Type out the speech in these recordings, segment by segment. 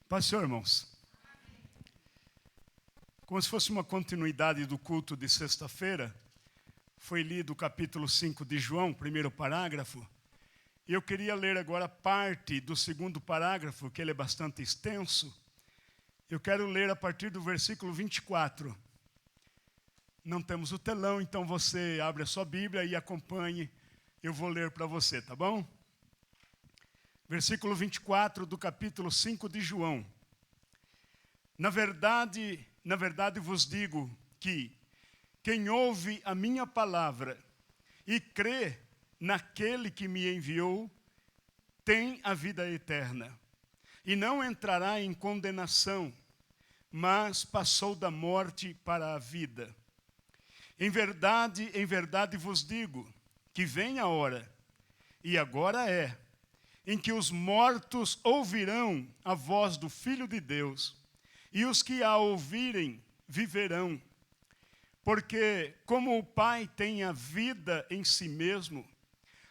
Paz, Senhor, irmãos. Como se fosse uma continuidade do culto de sexta-feira, foi lido o capítulo 5 de João, primeiro parágrafo, e eu queria ler agora parte do segundo parágrafo, que ele é bastante extenso. Eu quero ler a partir do versículo 24. Não temos o telão, então você abre a sua Bíblia e acompanhe. Eu vou ler para você, tá bom? Versículo 24 do capítulo 5 de João. Na verdade vos digo que quem ouve a minha palavra e crê naquele que me enviou, tem a vida eterna, e não entrará em condenação, mas passou da morte para a vida. Em verdade vos digo que vem a hora, e agora é, em que os mortos ouvirão a voz do Filho de Deus, e os que a ouvirem viverão. Porque como o Pai tem a vida em si mesmo,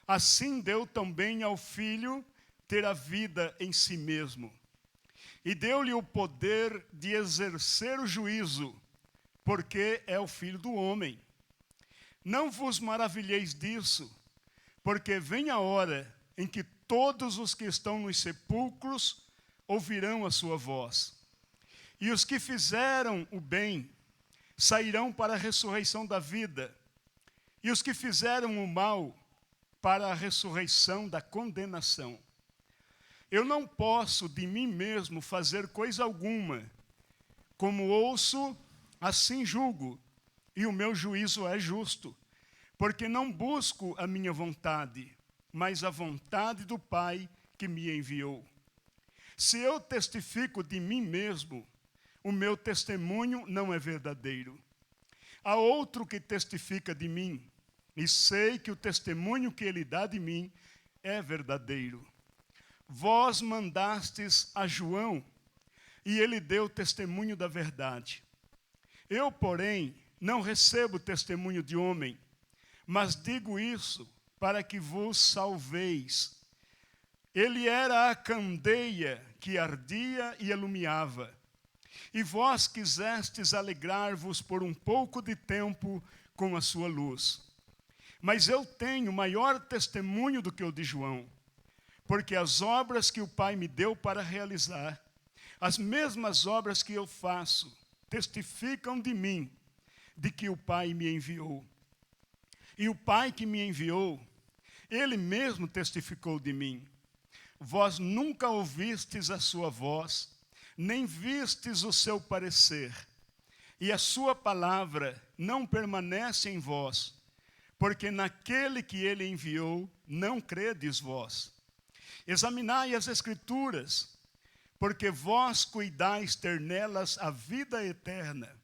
assim deu também ao Filho ter a vida em si mesmo. E deu-lhe o poder de exercer o juízo, porque é o Filho do homem. Não vos maravilheis disso, porque vem a hora em que todos os que estão nos sepulcros ouvirão a sua voz. E os que fizeram o bem sairão para a ressurreição da vida, e os que fizeram o mal para a ressurreição da condenação. Eu não posso de mim mesmo fazer coisa alguma. Como ouço, assim julgo, e o meu juízo é justo, porque não busco a minha vontade, mas a vontade do Pai que me enviou. Se eu testifico de mim mesmo, o meu testemunho não é verdadeiro. Há outro que testifica de mim, e sei que o testemunho que ele dá de mim é verdadeiro. Vós mandastes a João, e ele deu testemunho da verdade. Eu, porém, não recebo testemunho de homem, mas digo isso para que vos salveis. Ele era a candeia que ardia e iluminava. E vós quisestes alegrar-vos por um pouco de tempo com a sua luz. Mas eu tenho maior testemunho do que o de João, porque as obras que o Pai me deu para realizar, as mesmas obras que eu faço, testificam de mim, de que o Pai me enviou. E o Pai que me enviou, ele mesmo testificou de mim. Vós nunca ouvistes a sua voz, nem vistes o seu parecer, e a sua palavra não permanece em vós, porque naquele que ele enviou não credes vós. Examinai as Escrituras, porque vós cuidais ter nelas a vida eterna,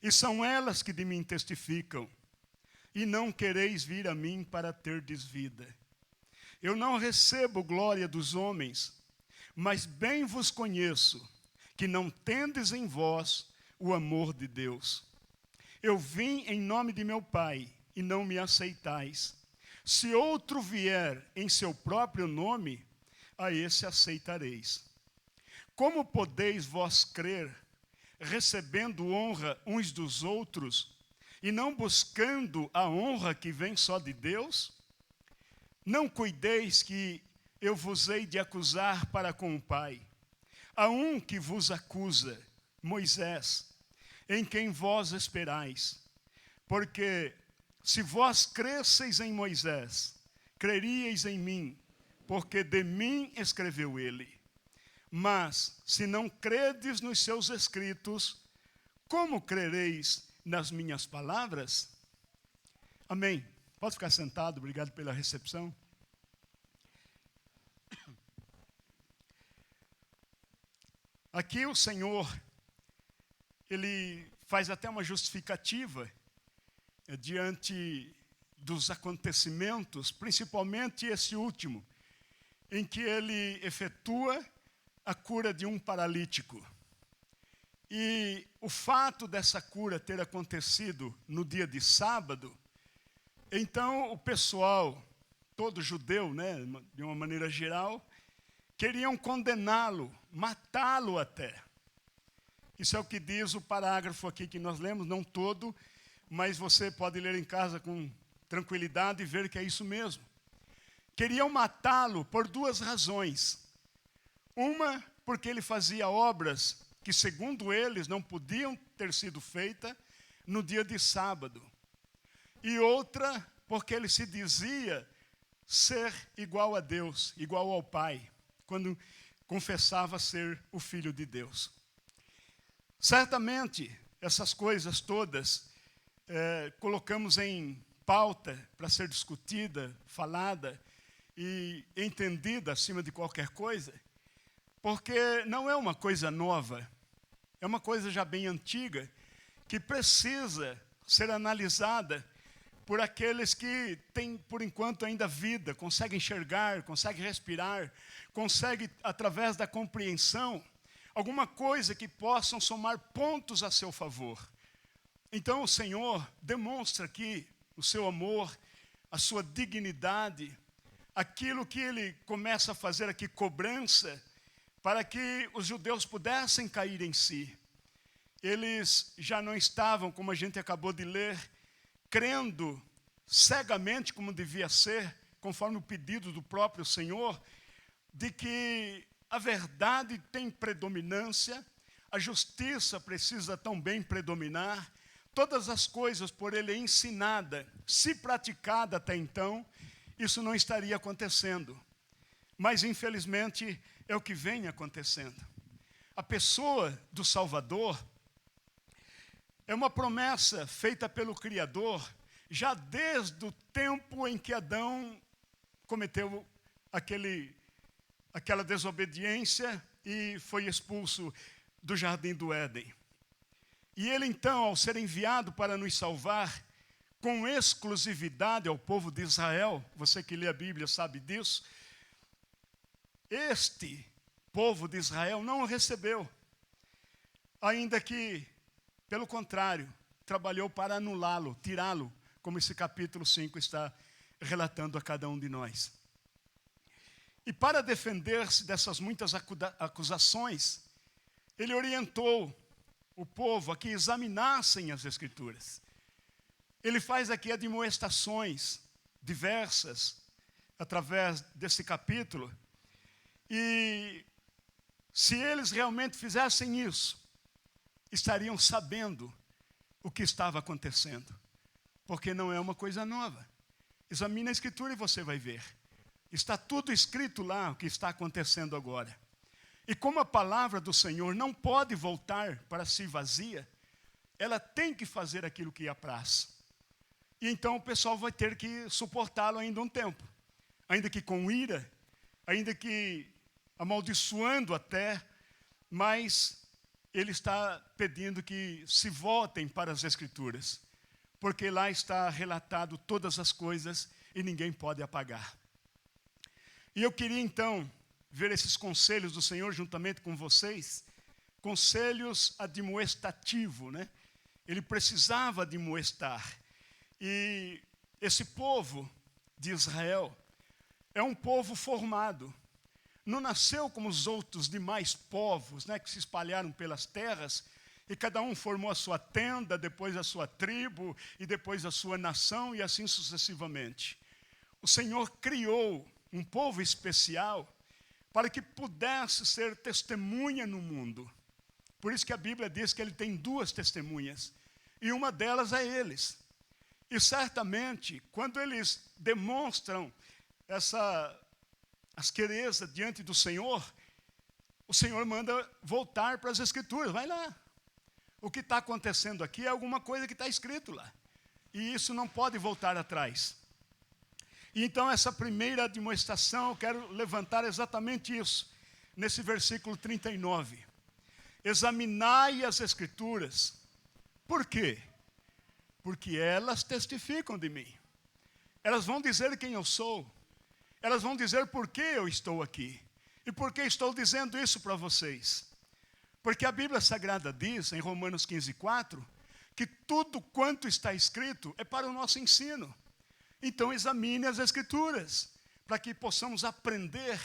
e são elas que de mim testificam, e não quereis vir a mim para terdes vida. Eu não recebo glória dos homens, mas bem vos conheço, que não tendes em vós o amor de Deus. Eu vim em nome de meu Pai, e não me aceitais. Se outro vier em seu próprio nome, a esse aceitareis. Como podeis vós crer, recebendo honra uns dos outros, e não buscando a honra que vem só de Deus? Não cuideis que eu vos hei de acusar para com o Pai. Há um que vos acusa, Moisés, em quem vós esperais. Porque se vós cresceis em Moisés, creríeis em mim, porque de mim escreveu ele. Mas, se não credes nos seus escritos, como crereis nas minhas palavras? Amém. Pode ficar sentado, obrigado pela recepção. Aqui o Senhor, ele faz até uma justificativa diante dos acontecimentos, principalmente esse último, em que ele efetua a cura de um paralítico. E o fato dessa cura ter acontecido no dia de sábado, então o pessoal, todo judeu, né, de uma maneira geral, queriam condená-lo, matá-lo até. Isso é o que diz o parágrafo aqui que nós lemos, não todo, mas você pode ler em casa com tranquilidade e ver que é isso mesmo. Queriam matá-lo por duas razões. Uma, porque ele fazia obras que, segundo eles, não podiam ter sido feitas no dia de sábado. E outra, porque ele se dizia ser igual a Deus, igual ao Pai, quando confessava ser o Filho de Deus. Certamente, essas coisas todas colocamos em pauta para ser discutida, falada e entendida acima de qualquer coisa, porque não é uma coisa nova, é uma coisa já bem antiga, que precisa ser analisada por aqueles que têm, por enquanto, ainda vida, conseguem enxergar, conseguem respirar, conseguem, através da compreensão, alguma coisa que possam somar pontos a seu favor. Então o Senhor demonstra aqui o seu amor, a sua dignidade, aquilo que ele começa a fazer aqui, cobrança, para que os judeus pudessem cair em si. Eles já não estavam, como a gente acabou de ler, crendo cegamente como devia ser, conforme o pedido do próprio Senhor, de que a verdade tem predominância, a justiça precisa também predominar, todas as coisas por ele ensinada, se praticada até então, isso não estaria acontecendo. Mas, infelizmente, é o que vem acontecendo. A pessoa do Salvador é uma promessa feita pelo Criador, já desde o tempo em que Adão cometeu aquela desobediência e foi expulso do jardim do Éden. E ele então, ao ser enviado para nos salvar, com exclusividade ao povo de Israel, você que lê a Bíblia sabe disso, este povo de Israel não o recebeu, ainda que, pelo contrário, trabalhou para anulá-lo, tirá-lo, como esse capítulo 5 está relatando a cada um de nós. E para defender-se dessas muitas acusações, ele orientou o povo a que examinassem as Escrituras. Ele faz aqui admoestações diversas, através desse capítulo, e se eles realmente fizessem isso, estariam sabendo o que estava acontecendo, porque não é uma coisa nova. Examine a Escritura e você vai ver. Está tudo escrito lá, o que está acontecendo agora. E como a palavra do Senhor não pode voltar para si vazia, ela tem que fazer aquilo que apraz. E então o pessoal vai ter que suportá-lo ainda um tempo. Ainda que com ira, ainda que amaldiçoando até, mas ele está pedindo que se voltem para as Escrituras, porque lá está relatado todas as coisas e ninguém pode apagar. E eu queria então ver esses conselhos do Senhor juntamente com vocês, conselhos admoestativos, né? Ele precisava admoestar. E esse povo de Israel é um povo formado. Não nasceu como os outros demais povos, né, que se espalharam pelas terras, e cada um formou a sua tenda, depois a sua tribo, e depois a sua nação, e assim sucessivamente. O Senhor criou um povo especial para que pudesse ser testemunha no mundo. Por isso que a Bíblia diz que ele tem duas testemunhas, e uma delas é eles. E certamente, quando eles demonstram essa asquereza diante do Senhor, o Senhor manda voltar para as Escrituras. Vai lá. O que está acontecendo aqui é alguma coisa que está escrito lá. E isso não pode voltar atrás. E então essa primeira admoestação, eu quero levantar exatamente isso, nesse versículo 39. Examinai as Escrituras. Por quê? Porque elas testificam de mim. Elas vão dizer quem eu sou. Elas vão dizer por que eu estou aqui. E por que estou dizendo isso para vocês. Porque a Bíblia Sagrada diz, em Romanos 15:4, que tudo quanto está escrito é para o nosso ensino. Então examine as Escrituras, para que possamos aprender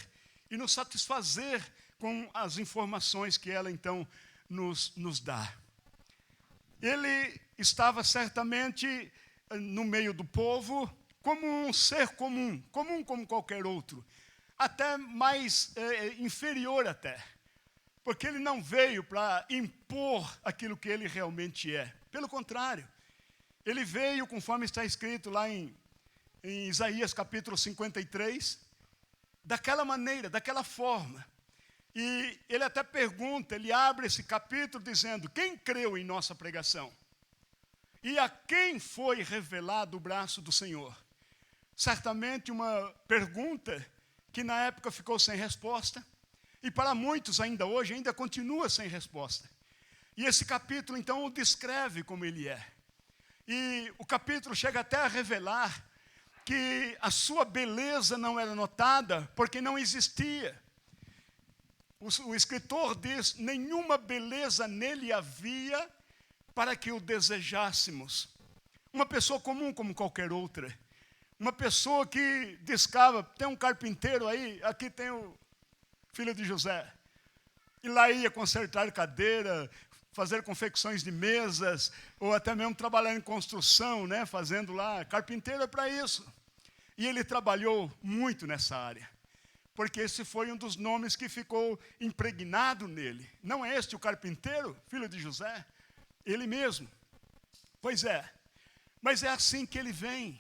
e nos satisfazer com as informações que ela então nos dá. Ele estava certamente no meio do povo como um ser comum como qualquer outro, até mais inferior até, porque ele não veio para impor aquilo que ele realmente é. Pelo contrário, ele veio, conforme está escrito lá em Isaías capítulo 53, daquela maneira, daquela forma. E ele até pergunta, ele abre esse capítulo dizendo: quem creu em nossa pregação? E a quem foi revelado o braço do Senhor? Certamente uma pergunta que na época ficou sem resposta, e para muitos ainda hoje, ainda continua sem resposta. E esse capítulo então o descreve como ele é. E o capítulo chega até a revelar que a sua beleza não era notada porque não existia. O escritor diz: nenhuma beleza nele havia para que o desejássemos. Uma pessoa comum como qualquer outra. Uma pessoa que descava. Tem um carpinteiro aí, aqui tem o filho de José. E lá ia consertar cadeira, fazer confecções de mesas, ou até mesmo trabalhar em construção, né? Fazendo lá. Carpinteiro é para isso. E ele trabalhou muito nessa área, porque esse foi um dos nomes que ficou impregnado nele. Não é este o carpinteiro, filho de José? Ele mesmo. Pois é, mas é assim que ele vem.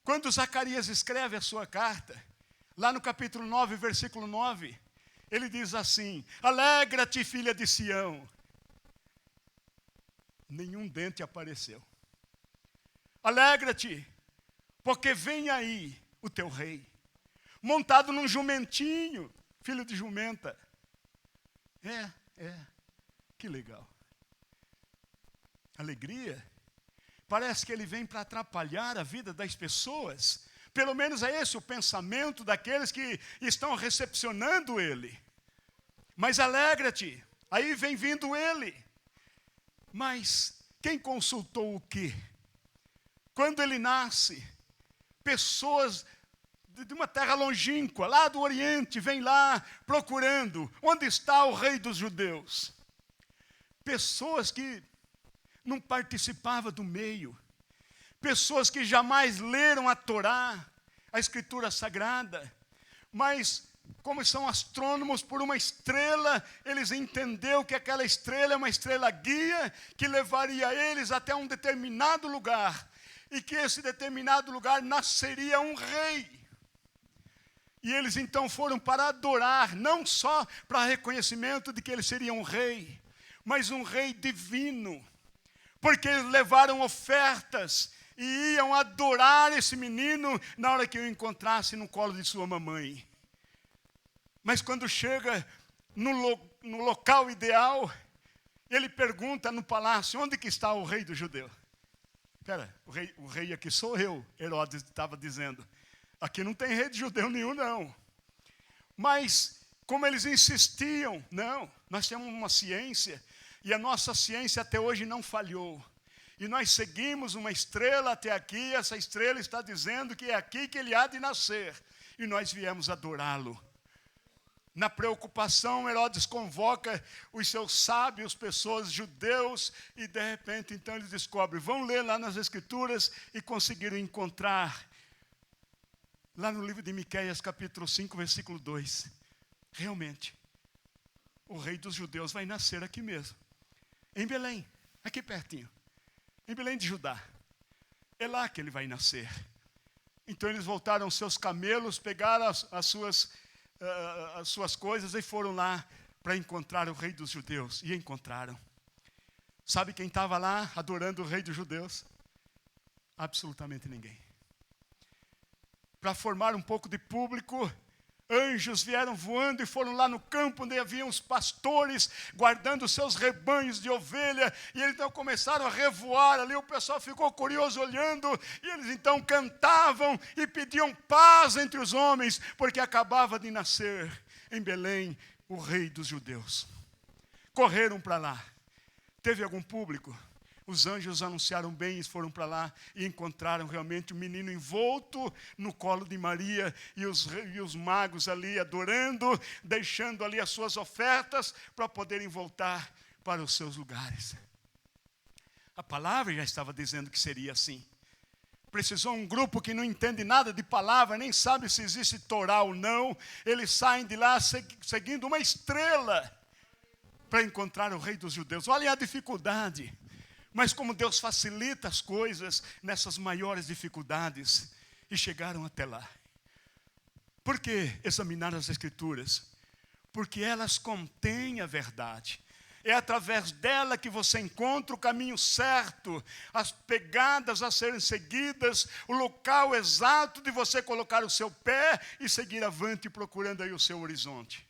Quando Zacarias escreve a sua carta, lá no capítulo 9, versículo 9, ele diz assim: alegra-te, filha de Sião. Nenhum dente apareceu. Alegra-te, porque vem aí o teu rei, montado num jumentinho, filho de jumenta. Que legal. Alegria. Parece que ele vem para atrapalhar a vida das pessoas. Pelo menos é esse o pensamento daqueles que estão recepcionando ele. Mas alegra-te, aí vem vindo ele. Mas quem consultou o quê? Quando ele nasce, pessoas de uma terra longínqua, lá do Oriente, vêm lá procurando onde está o rei dos judeus. Pessoas que não participavam do meio, pessoas que jamais leram a Torá, a Escritura Sagrada, mas como são astrônomos por uma estrela, eles entenderam que aquela estrela é uma estrela guia que levaria eles até um determinado lugar, e que esse determinado lugar nasceria um rei. E eles então foram para adorar, não só para reconhecimento de que ele seria um rei, mas um rei divino, porque eles levaram ofertas e iam adorar esse menino na hora que o encontrasse no colo de sua mamãe. Mas quando chega no local ideal, ele pergunta no palácio: onde que está o rei do judeu? Espera, o rei aqui sou eu, Herodes estava dizendo. Aqui não tem rei de judeu nenhum, não. Mas, como eles insistiam, não, nós temos uma ciência, e a nossa ciência até hoje não falhou. E nós seguimos uma estrela até aqui, essa estrela está dizendo que é aqui que ele há de nascer. E nós viemos adorá-lo. Na preocupação, Herodes convoca os seus sábios, pessoas judeus, e de repente então ele descobre, vão ler lá nas Escrituras e conseguiram encontrar, lá no livro de Miqueias, capítulo 5, versículo 2, realmente, o rei dos judeus vai nascer aqui mesmo, em Belém, aqui pertinho, em Belém de Judá. É lá que ele vai nascer. Então eles voltaram aos seus camelos, pegaram as suas coisas e foram lá para encontrar o rei dos judeus. E encontraram. Sabe quem estava lá adorando o rei dos judeus? Absolutamente ninguém. Para formar um pouco de público, anjos vieram voando e foram lá no campo onde haviam os pastores guardando seus rebanhos de ovelha, e eles então começaram a revoar ali, o pessoal ficou curioso olhando, e eles então cantavam e pediam paz entre os homens, porque acabava de nascer em Belém o rei dos judeus. Correram para lá. Teve algum público? Os anjos anunciaram bem e foram para lá e encontraram realmente o menino envolto no colo de Maria e os magos ali adorando, deixando ali as suas ofertas para poderem voltar para os seus lugares. A palavra já estava dizendo que seria assim. Precisou um grupo que não entende nada de palavra, nem sabe se existe Torá ou não. Eles saem de lá seguindo uma estrela para encontrar o rei dos judeus. Olha a dificuldade. Mas como Deus facilita as coisas nessas maiores dificuldades. E chegaram até lá. Por que examinar as Escrituras? Porque elas contêm a verdade. É através dela que você encontra o caminho certo, as pegadas a serem seguidas, o local exato de você colocar o seu pé e seguir avante procurando aí o seu horizonte.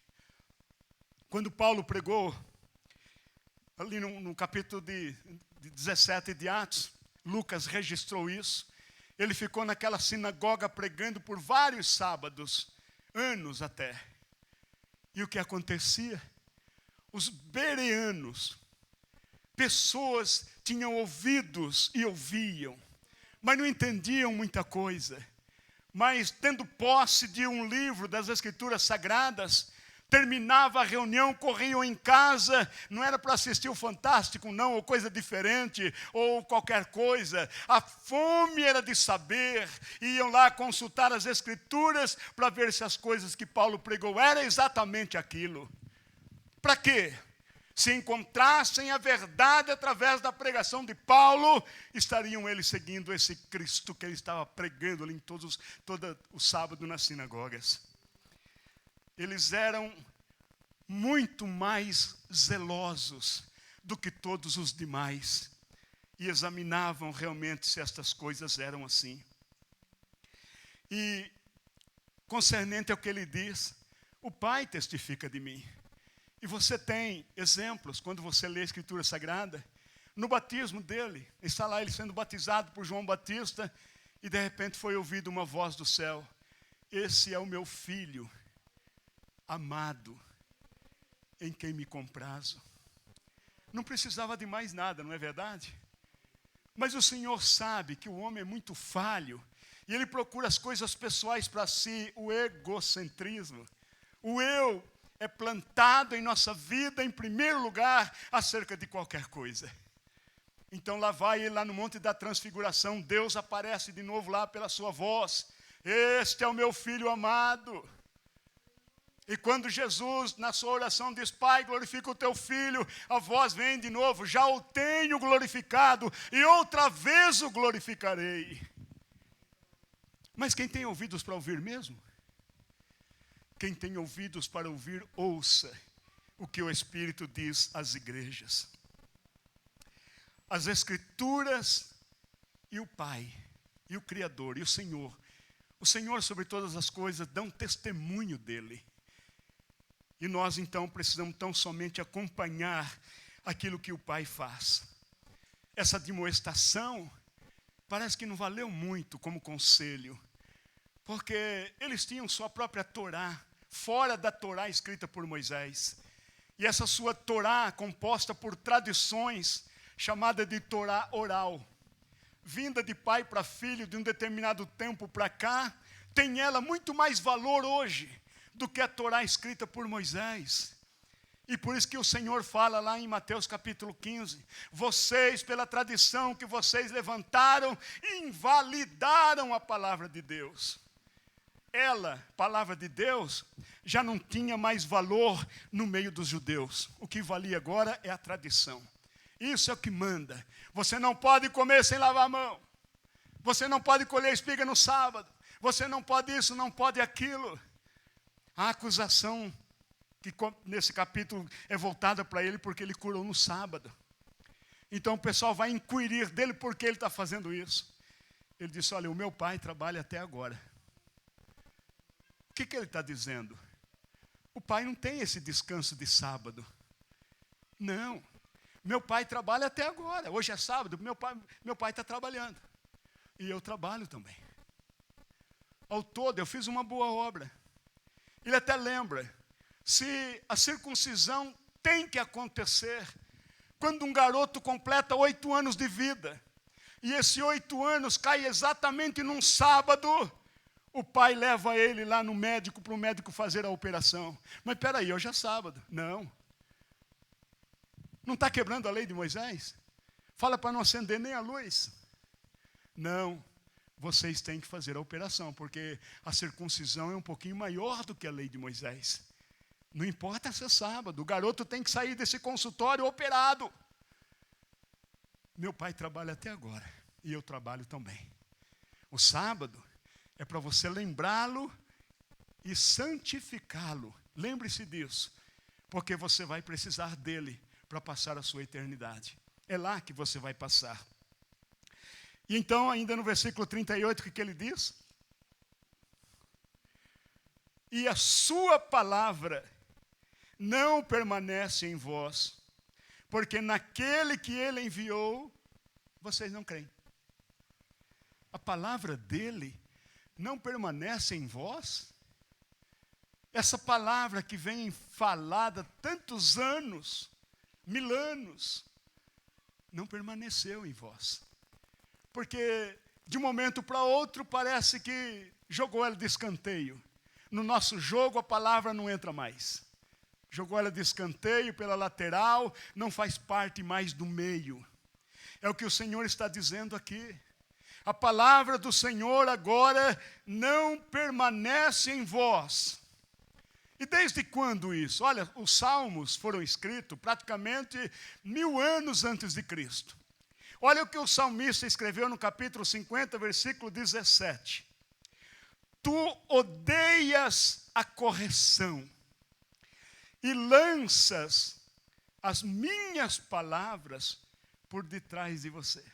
Quando Paulo pregou, ali no capítulo de 17 de Atos, Lucas registrou isso. Ele ficou naquela sinagoga pregando por vários sábados, anos até. E o que acontecia? Os bereanos, pessoas tinham ouvidos e ouviam, mas não entendiam muita coisa. Mas tendo posse de um livro das Escrituras Sagradas, terminava a reunião, corriam em casa, não era para assistir o Fantástico não, ou coisa diferente, ou qualquer coisa. A fome era de saber, iam lá consultar as Escrituras para ver se as coisas que Paulo pregou era exatamente aquilo. Para quê? Se encontrassem a verdade através da pregação de Paulo, estariam eles seguindo esse Cristo que ele estava pregando ali em todo o sábado nas sinagogas. Eles eram muito mais zelosos do que todos os demais e examinavam realmente se estas coisas eram assim. E concernente ao que ele diz, o Pai testifica de mim. E você tem exemplos, quando você lê a Escritura Sagrada, no batismo dele, está lá ele sendo batizado por João Batista, e de repente foi ouvida uma voz do céu: esse é o meu filho amado, em quem me comprazo. Não precisava de mais nada, não é verdade? Mas o Senhor sabe que o homem é muito falho, e ele procura as coisas pessoais para si, o egocentrismo. O eu é plantado em nossa vida em primeiro lugar acerca de qualquer coisa. Então lá vai ele lá no Monte da Transfiguração, Deus aparece de novo lá pela sua voz: este é o meu filho amado. E quando Jesus na sua oração diz: Pai, glorifica o teu filho, a voz vem de novo: já o tenho glorificado e outra vez o glorificarei. Mas quem tem ouvidos para ouvir mesmo? Quem tem ouvidos para ouvir, ouça o que o Espírito diz às igrejas. As Escrituras e o Pai, e o Criador, e o Senhor sobre todas as coisas, dão testemunho dele. E nós então precisamos tão somente acompanhar aquilo que o Pai faz. Essa admoestação parece que não valeu muito como conselho, porque eles tinham sua própria Torá, fora da Torá escrita por Moisés. E essa sua Torá, composta por tradições, chamada de Torá oral, vinda de pai para filho de um determinado tempo para cá, tem ela muito mais valor hoje do que a Torá escrita por Moisés. E por isso que o Senhor fala lá em Mateus capítulo 15, vocês, pela tradição que vocês levantaram, invalidaram a palavra de Deus. Ela, palavra de Deus, já não tinha mais valor no meio dos judeus. O que valia agora é a tradição. Isso é o que manda. Você não pode comer sem lavar a mão. Você não pode colher espiga no sábado. Você não pode isso, não pode aquilo. A acusação que nesse capítulo é voltada para ele porque ele curou no sábado. Então o pessoal vai inquirir dele por que ele está fazendo isso. Ele disse: olha, o meu pai trabalha até agora. O que ele está dizendo? O pai não tem esse descanso de sábado. Não. Meu pai trabalha até agora. Hoje é sábado, meu pai está trabalhando. E eu trabalho também. Ao todo, eu fiz uma boa obra. Ele até lembra, se a circuncisão tem que acontecer, Quando um garoto completa 8 anos de vida, e esses 8 anos cai exatamente num sábado, o pai leva ele lá no médico, para o médico fazer a operação. Mas peraí, hoje é sábado. Não. Não está quebrando a lei de Moisés? Fala para não acender nem a luz. Não. Vocês têm que fazer a operação, porque a circuncisão é um pouquinho maior do que a lei de Moisés. Não importa se é sábado, o garoto tem que sair desse consultório operado. Meu pai trabalha até agora, e eu trabalho também. O sábado é para você lembrá-lo e santificá-lo. Lembre-se disso, porque você vai precisar dele para passar a sua eternidade. É lá que você vai passar. E então, ainda no versículo 38, o que ele diz? E a sua palavra não permanece em vós, porque naquele que ele enviou, vocês não creem. A palavra dele não permanece em vós? Essa palavra que vem falada tantos anos, 1000 anos, não permaneceu em vós. Porque de um momento para outro parece que jogou ela de escanteio. No nosso jogo a palavra não entra mais. Jogou ela de escanteio pela lateral, não faz parte mais do meio. É o que o Senhor está dizendo aqui. A palavra do Senhor agora não permanece em vós. E desde quando isso? Olha, os salmos foram escritos praticamente 1000 anos antes de Cristo. Olha o que o salmista escreveu no capítulo 50, versículo 17. Tu odeias a correção e lanças as minhas palavras por detrás de você.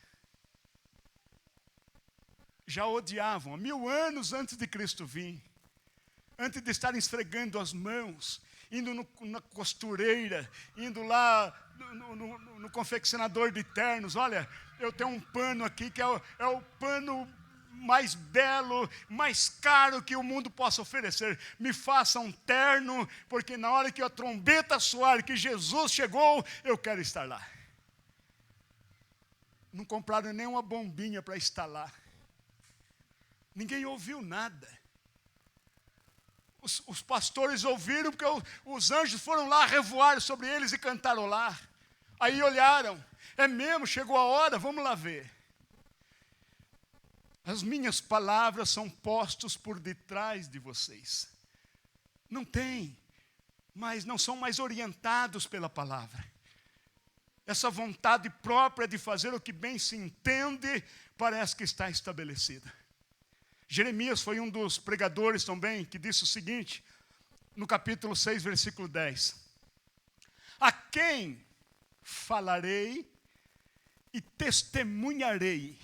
Já odiavam, há 1000 anos antes de Cristo vir, antes de estar esfregando as mãos, indo na costureira, indo lá no confeccionador de ternos. Olha, eu tenho um pano aqui que é o pano mais belo, mais caro que o mundo possa oferecer. Me faça um terno, porque na hora que a trombeta soar, que Jesus chegou, eu quero estar lá. Não compraram nem uma bombinha para instalar. Ninguém ouviu nada. Os pastores ouviram, porque os anjos foram lá revoar sobre eles e cantarolar. Aí olharam, é mesmo, chegou a hora, vamos lá ver. As minhas palavras são postos por detrás de vocês. Não tem, mas não são mais orientados pela palavra. Essa vontade própria de fazer o que bem se entende, parece que está estabelecida. Jeremias foi um dos pregadores também que disse o seguinte, no capítulo 6, versículo 10. A quem falarei e testemunharei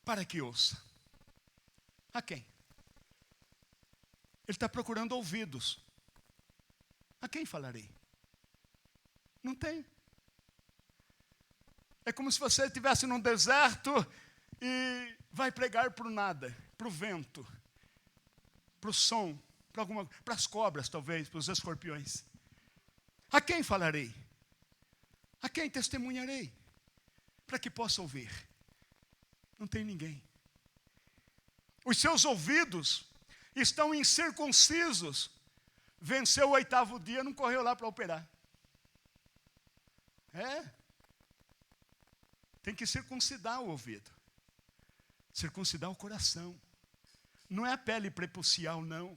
para que ouça? A quem? Ele está procurando ouvidos. A quem falarei? Não tem. É como se você estivesse num deserto e vai pregar para o nada, para o vento, para o som, para as cobras talvez, para os escorpiões. A quem falarei? A quem testemunharei? Para que possa ouvir. Não tem ninguém. Os seus ouvidos estão incircuncisos. Venceu o 8º dia, não correu lá para operar. Tem que circuncidar o ouvido. Circuncidar o coração. Não é a pele prepucial, não.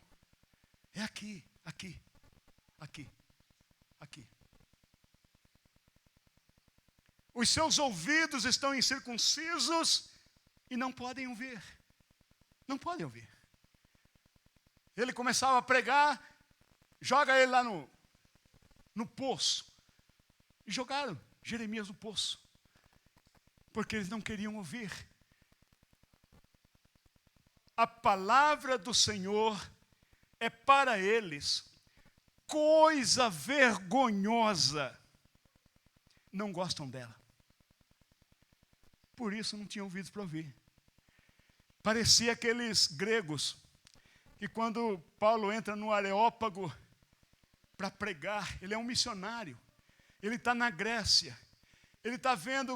É aqui, aqui, aqui, aqui. Os seus ouvidos estão incircuncisos e não podem ouvir. Não podem ouvir. Ele começava a pregar, joga ele lá no poço. E jogaram Jeremias no poço. Porque eles não queriam ouvir. A palavra do Senhor é para eles coisa vergonhosa. Não gostam dela. Por isso não tinham ouvidos para ouvir. Parecia aqueles gregos que quando Paulo entra no Areópago para pregar, ele é um missionário. Ele está na Grécia. Ele está vendo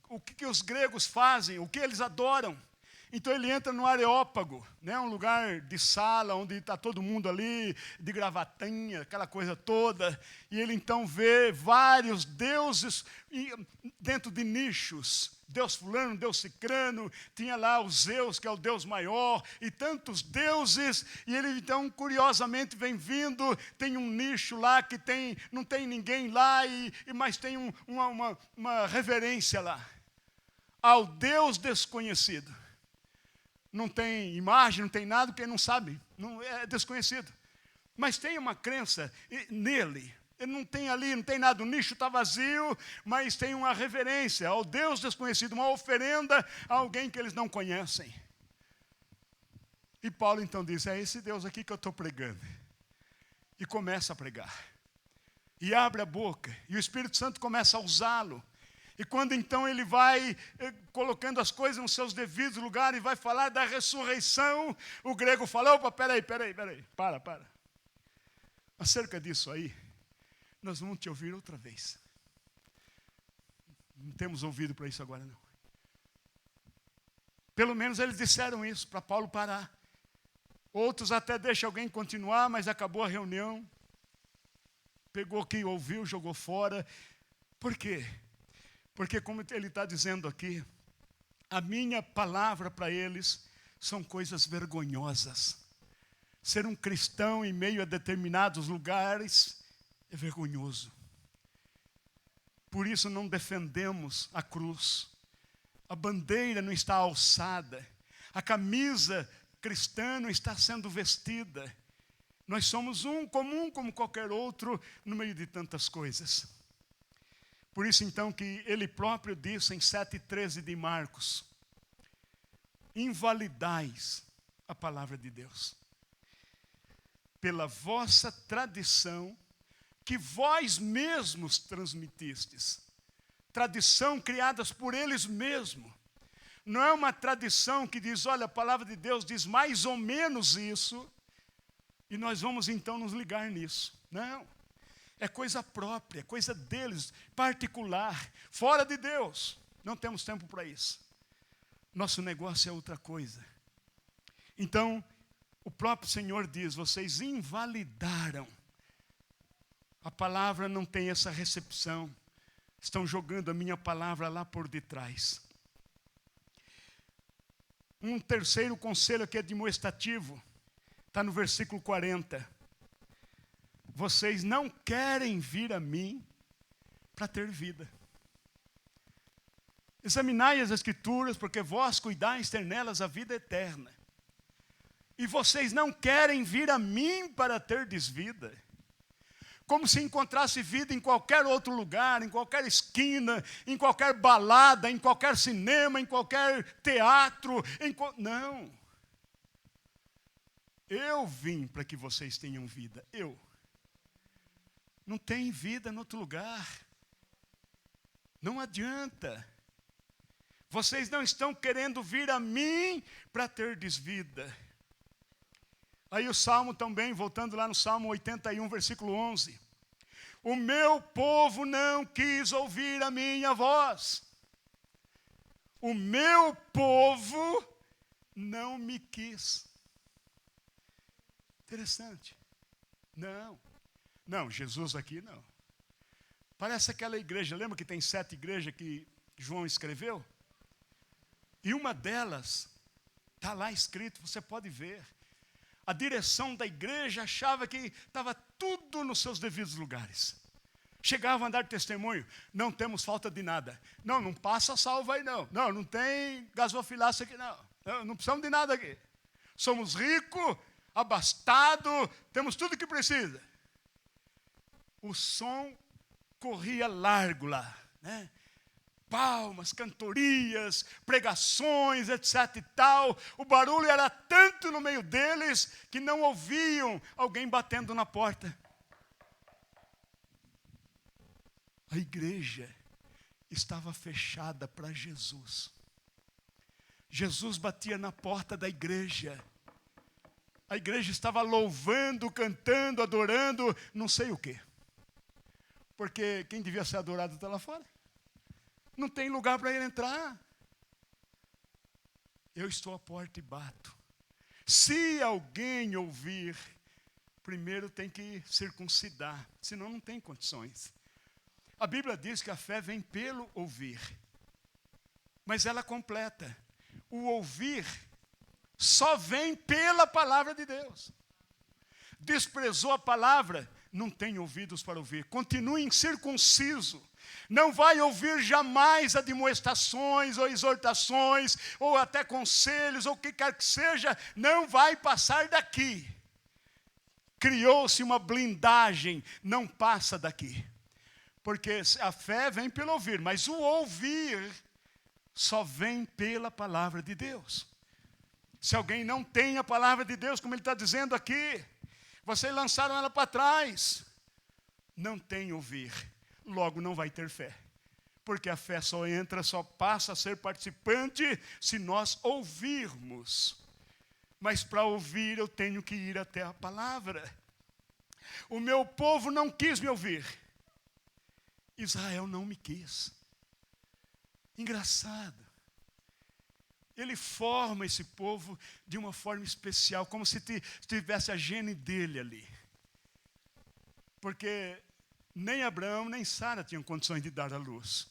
o que os gregos fazem, o que eles adoram. Então ele entra no Areópago, né, um lugar de sala, onde está todo mundo ali, de gravatinha, aquela coisa toda. E ele então vê vários deuses dentro de nichos. Deus fulano, Deus cicrano, tinha lá o Zeus, que é o Deus maior, e tantos deuses. E ele então, curiosamente, vem vindo, tem um nicho lá que não tem ninguém lá, mas tem uma reverência lá ao Deus desconhecido. Não tem imagem, não tem nada, porque não sabe, não é desconhecido. Mas tem uma crença nele. Ele não tem ali, não tem nada, o nicho está vazio, mas tem uma reverência ao Deus desconhecido, uma oferenda a alguém que eles não conhecem. E Paulo então diz, é esse Deus aqui que eu estou pregando. E começa a pregar. E abre a boca, e o Espírito Santo começa a usá-lo. E quando então ele vai colocando as coisas nos seus devidos lugares e vai falar da ressurreição, o grego fala, opa, peraí, para. Acerca disso aí, nós vamos te ouvir outra vez. Não temos ouvido para isso agora, não. Pelo menos eles disseram isso, para Paulo parar. Outros até deixam alguém continuar, mas acabou a reunião. Pegou quem ouviu, jogou fora. Por quê? Porque como ele está dizendo aqui, a minha palavra para eles são coisas vergonhosas. Ser um cristão em meio a determinados lugares é vergonhoso. Por isso não defendemos a cruz. A bandeira não está alçada. A camisa cristã não está sendo vestida. Nós somos um comum como qualquer outro no meio de tantas coisas. Por isso, então, que ele próprio disse em 7,13 de Marcos, invalidais a palavra de Deus, pela vossa tradição, que vós mesmos transmitistes. Tradição criadas por eles mesmos. Não é uma tradição que diz, olha, a palavra de Deus diz mais ou menos isso, e nós vamos então nos ligar nisso. Não. É coisa própria, coisa deles, particular, fora de Deus. Não temos tempo para isso. Nosso negócio é outra coisa. Então, o próprio Senhor diz, vocês invalidaram. A palavra não tem essa recepção. Estão jogando a minha palavra lá por detrás. Um terceiro conselho que é demonstrativo, está no versículo 40. Vocês não querem vir a mim para ter vida. Examinai as Escrituras, porque vós cuidais ter nelas a vida eterna. E vocês não querem vir a mim para ter desvida. Como se encontrasse vida em qualquer outro lugar, em qualquer esquina, em qualquer balada, em qualquer cinema, em qualquer teatro. Não. Eu vim para que vocês tenham vida. Não tem vida em outro lugar. Não adianta. Vocês não estão querendo vir a mim para ter desvida. Aí o Salmo também, voltando lá no Salmo 81, versículo 11. O meu povo não quis ouvir a minha voz. O meu povo não me quis. Interessante. Não, Jesus aqui não. Parece aquela igreja, lembra que tem 7 igrejas que João escreveu? E uma delas, está lá escrito, você pode ver. A direção da igreja achava que estava tudo nos seus devidos lugares. Chegavam a dar testemunho, não temos falta de nada. Não passa salva aí não. Não tem gasofilácia aqui não precisamos de nada aqui. Somos ricos, abastados, temos tudo o que precisa. O som corria largo lá, né? Palmas, cantorias, pregações, etc e tal. O barulho era tanto no meio deles que não ouviam alguém batendo na porta. A igreja estava fechada para Jesus. Jesus batia na porta da igreja. A igreja estava louvando, cantando, adorando, não sei o quê. Porque quem devia ser adorado está lá fora. Não tem lugar para ele entrar. Eu estou à porta e bato. Se alguém ouvir, primeiro tem que circuncidar, senão não tem condições. A Bíblia diz que a fé vem pelo ouvir, mas ela completa. O ouvir só vem pela palavra de Deus. Desprezou a palavra, não tem ouvidos para ouvir. Continue incircunciso. Não vai ouvir jamais admoestações ou exortações, ou até conselhos, ou o que quer que seja. Não vai passar daqui. Criou-se uma blindagem, não passa daqui. Porque a fé vem pelo ouvir, mas o ouvir só vem pela palavra de Deus. Se alguém não tem a palavra de Deus, como ele está dizendo aqui, vocês lançaram ela para trás. Não tem ouvir, logo não vai ter fé. Porque a fé só entra, só passa a ser participante se nós ouvirmos. Mas para ouvir eu tenho que ir até a palavra. O meu povo não quis me ouvir. Israel não me quis. Engraçado. Ele forma esse povo de uma forma especial, como se tivesse a gene dele ali. Porque nem Abraão nem Sara tinham condições de dar à luz.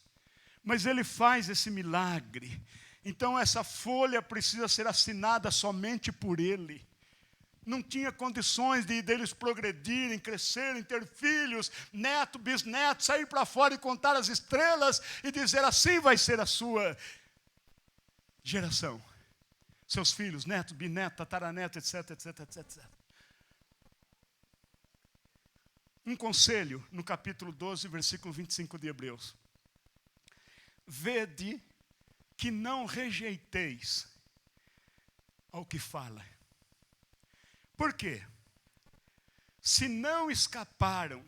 Mas ele faz esse milagre. Então essa folha precisa ser assinada somente por ele. Não tinha condições deles progredirem, crescerem, ter filhos, neto, bisneto, sair para fora e contar as estrelas e dizer assim vai ser a sua geração. Seus filhos, neto, bisneto, tataraneto, etc, etc, etc, etc. Um conselho no capítulo 12, versículo 25 de Hebreus. Vede que não rejeiteis ao que fala. Por quê? Se não escaparam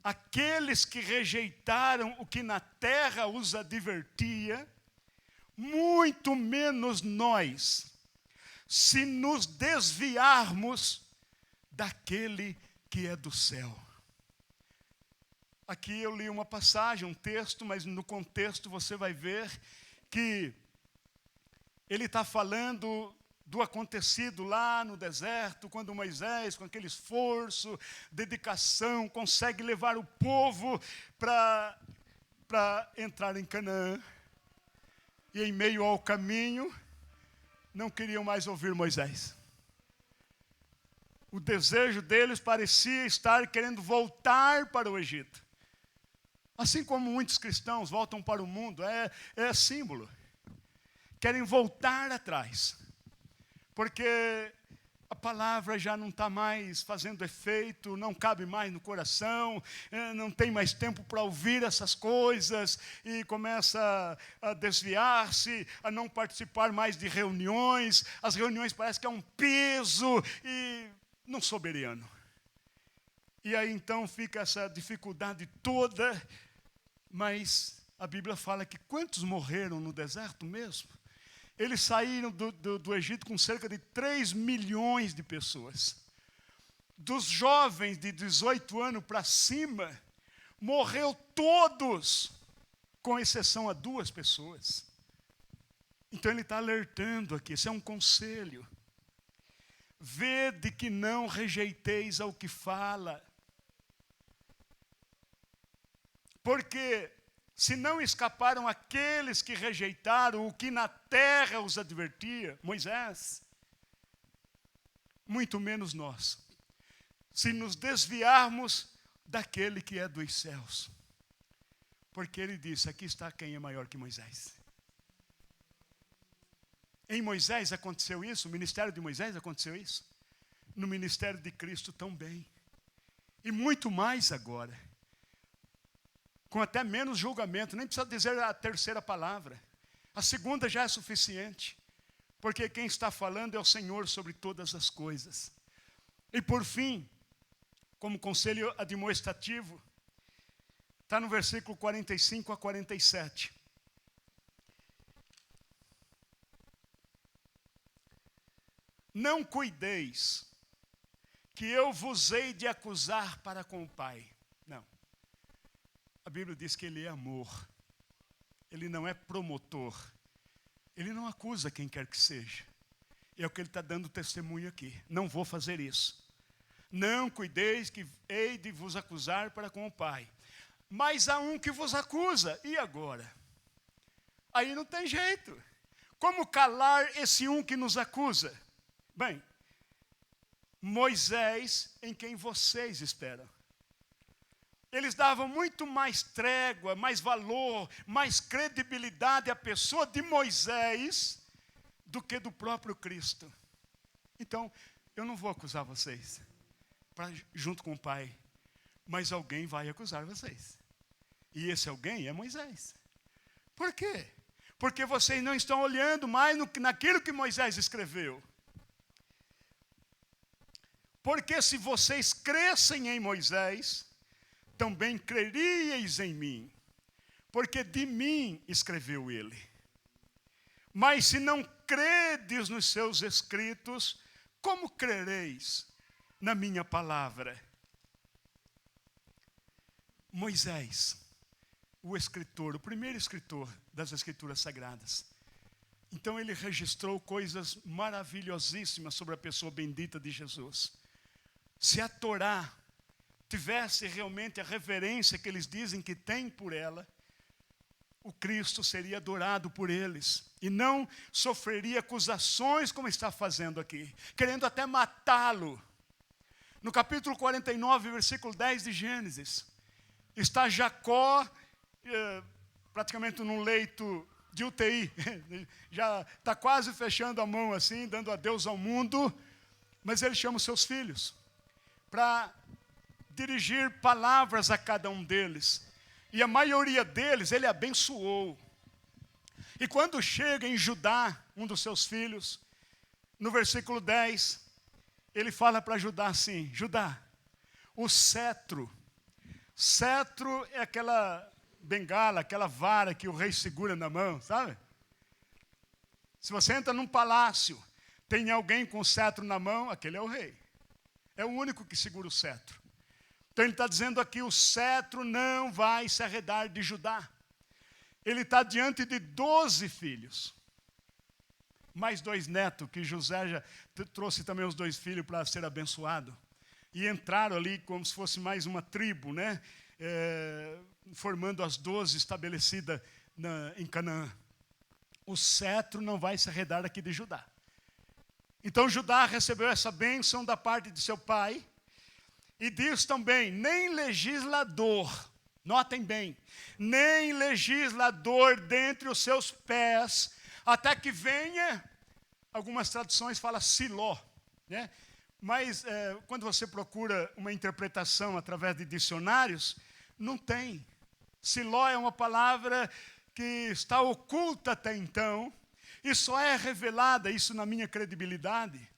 aqueles que rejeitaram o que na terra os advertia, muito menos nós, se nos desviarmos daquele que é do céu. Aqui eu li uma passagem, um texto, mas no contexto você vai ver que ele está falando do acontecido lá no deserto, quando Moisés, com aquele esforço, dedicação, consegue levar o povo para entrar em Canaã. E em meio ao caminho, não queriam mais ouvir Moisés. O desejo deles parecia estar querendo voltar para o Egito. Assim como muitos cristãos voltam para o mundo, é símbolo. Querem voltar atrás. Porque a palavra já não está mais fazendo efeito, não cabe mais no coração, não tem mais tempo para ouvir essas coisas, e começa a desviar-se, a não participar mais de reuniões. As reuniões parecem que é um peso, e não soberano. E aí então fica essa dificuldade toda, mas a Bíblia fala que quantos morreram no deserto mesmo? Eles saíram do Egito com cerca de 3 milhões de pessoas. Dos jovens de 18 anos para cima, morreu todos, com exceção a 2 pessoas. Então ele está alertando aqui, esse é um conselho. Vede que não rejeiteis ao que fala. Porque se não escaparam aqueles que rejeitaram o que na terra os advertia, Moisés, muito menos nós, se nos desviarmos daquele que é dos céus. Porque ele disse, aqui está quem é maior que Moisés. Em Moisés aconteceu isso, no ministério de Moisés aconteceu isso, no ministério de Cristo também. E muito mais agora. Com até menos julgamento, nem precisa dizer a terceira palavra. A segunda já é suficiente, porque quem está falando é o Senhor sobre todas as coisas. E por fim, como conselho admoestativo, está no versículo 45 a 47. Não cuideis, que eu vos hei de acusar para com o Pai. Não. A Bíblia diz que Ele é amor. ele não é promotor. Ele não acusa quem quer que seja. É o que ele está dando testemunho aqui. Não vou fazer isso. Não cuideis que hei de vos acusar para com o Pai. Mas há um que vos acusa. E agora? Aí não tem jeito. Como calar esse um que nos acusa? Bem, Moisés, em quem vocês esperam. Eles davam muito mais trégua, mais valor, mais credibilidade à pessoa de Moisés do que do próprio Cristo. Então, eu não vou acusar vocês junto com o Pai, mas alguém vai acusar vocês. E esse alguém é Moisés. Por quê? Porque vocês não estão olhando mais naquilo que Moisés escreveu. Porque se vocês crescem em Moisés, também creríeis em mim, porque de mim escreveu ele. Mas se não credes nos seus escritos, como crereis na minha palavra? Moisés, o escritor, o primeiro escritor das Escrituras Sagradas. Então ele registrou coisas maravilhosíssimas sobre a pessoa bendita de Jesus. Se a Torá tivesse realmente a reverência que eles dizem que tem por ela, o Cristo seria adorado por eles e não sofreria acusações como está fazendo aqui, querendo até matá-lo. No capítulo 49, versículo 10 de Gênesis, está Jacó praticamente num leito de UTI, já está quase fechando a mão assim, dando adeus ao mundo, mas ele chama os seus filhos para dirigir palavras a cada um deles. E a maioria deles ele abençoou. E quando chega em Judá, um dos seus filhos, no versículo 10, ele fala para Judá assim: Judá, o cetro é aquela bengala, aquela vara que o rei segura na mão, sabe? Se você entra num palácio, tem alguém com o cetro na mão, aquele é o rei. É o único que segura o cetro. Então ele está dizendo aqui, o cetro não vai se arredar de Judá. Ele está diante de 12 filhos. Mais 2 netos, que José já trouxe também os 2 filhos para ser abençoado. E entraram ali como se fosse mais uma tribo, né? Formando as 12 estabelecidas em Canaã. O cetro não vai se arredar aqui de Judá. Então Judá recebeu essa bênção da parte de seu pai. E diz também, nem legislador, notem bem, nem legislador dentre os seus pés, até que venha, algumas traduções falam Siló, né? Mas quando você procura uma interpretação através de dicionários, não tem. Siló é uma palavra que está oculta até então, e só é revelada, isso na minha credibilidade,